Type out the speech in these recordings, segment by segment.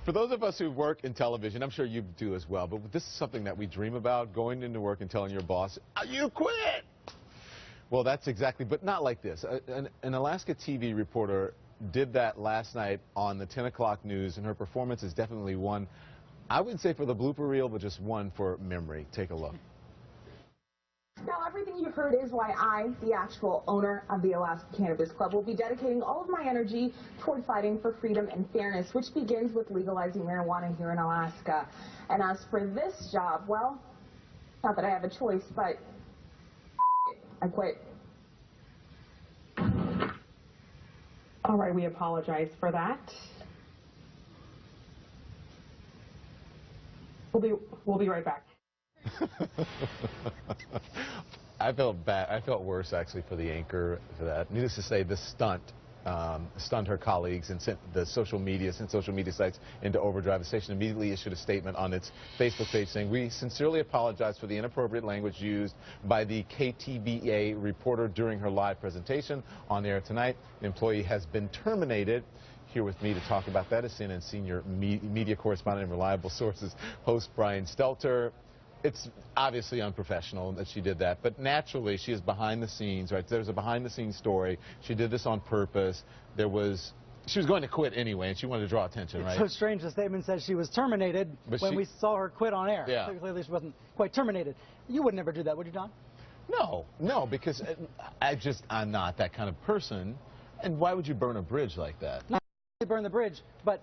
For those of us who work in television, I'm sure you do as well, but this is something that we dream about, going into work and telling your boss, you quit! Well, that's exactly, but not like this. An Alaska TV reporter did that last night on the 10 o'clock news, and her performance is definitely one, I wouldn't say for the blooper reel, but just one for memory. Take a look. Now, everything you heard is why I, the actual owner of the Alaska Cannabis Club, will be dedicating all of my energy toward fighting for freedom and fairness, which begins with legalizing marijuana here in Alaska. And as for this job, well, not that I have a choice, but I quit. All right, we apologize for that. We'll be right back. I felt bad. I felt worse, actually, for the anchor for that. Needless to say, this stunned her colleagues and sent social media sites into overdrive. The station immediately issued a statement on its Facebook page saying, "We sincerely apologize for the inappropriate language used by the KTVA reporter during her live presentation on the air tonight. The employee has been terminated." Here with me to talk about that is CNN senior media correspondent and Reliable Sources host Brian Stelter. It's obviously unprofessional that she did that, but naturally she is behind the scenes, right? There's a behind-the-scenes story. She did this on purpose. She was going to quit anyway, and she wanted to draw attention, right? It's so strange. The statement says she was terminated when we saw her quit on air. Yeah. Clearly she wasn't quite terminated. You would never do that, would you, Don? No, because I'm not that kind of person. And why would you burn a bridge like that? Not burn the bridge, but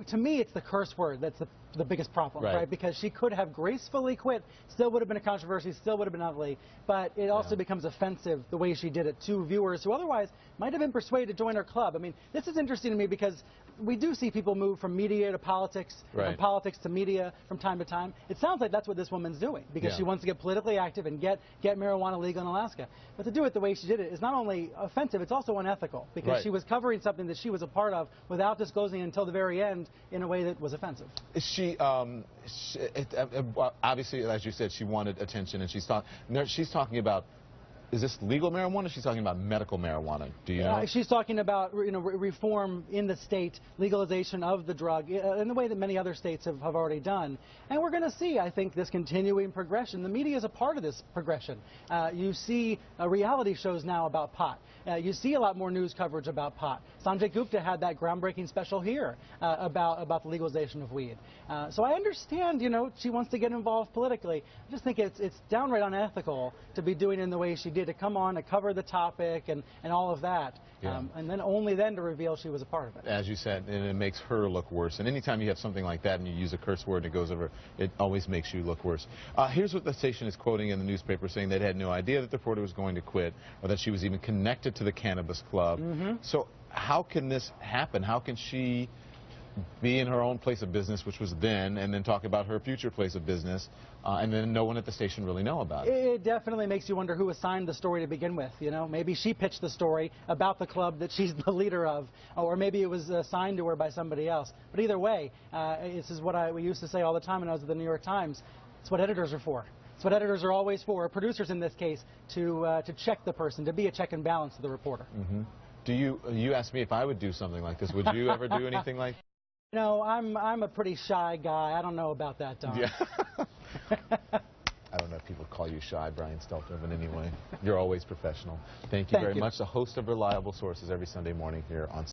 to me it's the curse word that's the biggest problem, right? Because she could have gracefully quit, still would have been a controversy, still would have been ugly, but it also becomes offensive the way she did it to viewers who otherwise might have been persuaded to join her club. I mean, this is interesting to me because we do see people move from media to politics, from politics to media from time to time. It sounds like that's what this woman's doing because she wants to get politically active and get marijuana legal in Alaska. But to do it the way she did it is not only offensive, it's also unethical because she was covering something that she was a part of without disclosing until the very end in a way that was offensive. Obviously, as you said, she wanted attention, and she's talking about, is this legal marijuana? She's talking about medical marijuana. Do you know? She's talking about reform in the state, legalization of the drug in the way that many other states have already done. And we're going to see, I think, this continuing progression. The media is a part of this progression. You see reality shows now about pot. You see a lot more news coverage about pot. Sanjay Gupta had that groundbreaking special here about the legalization of weed. So I understand, she wants to get involved politically. I just think it's downright unethical to be doing it in the way she did, to come on to cover the topic and all of that, and then only then to reveal she was a part of it. As you said, and it makes her look worse. And anytime you have something like that and you use a curse word and it goes over, it always makes you look worse. Here's what the station is quoting in the newspaper, saying they had no idea that the reporter was going to quit or that she was even connected to the Cannabis Club. So how can this happen? How can she be in her own place of business, which was then, and then talk about her future place of business, and then no one at the station really know about it? It definitely makes you wonder who assigned the story to begin with. Maybe she pitched the story about the club that she's the leader of, or maybe it was assigned to her by somebody else. But either way, this is what we used to say all the time when I was at the New York Times. It's what editors are for. It's what editors are always for, or producers in this case, to check the person, to be a check and balance to the reporter. You asked me if I would do something like this. Would you ever do anything like that? No, I'm a pretty shy guy. I don't know about that, Don. Yeah. I don't know if people call you shy, Brian Stelter, but anyway, you're always professional. Thank you very much. The host of Reliable Sources every Sunday morning here on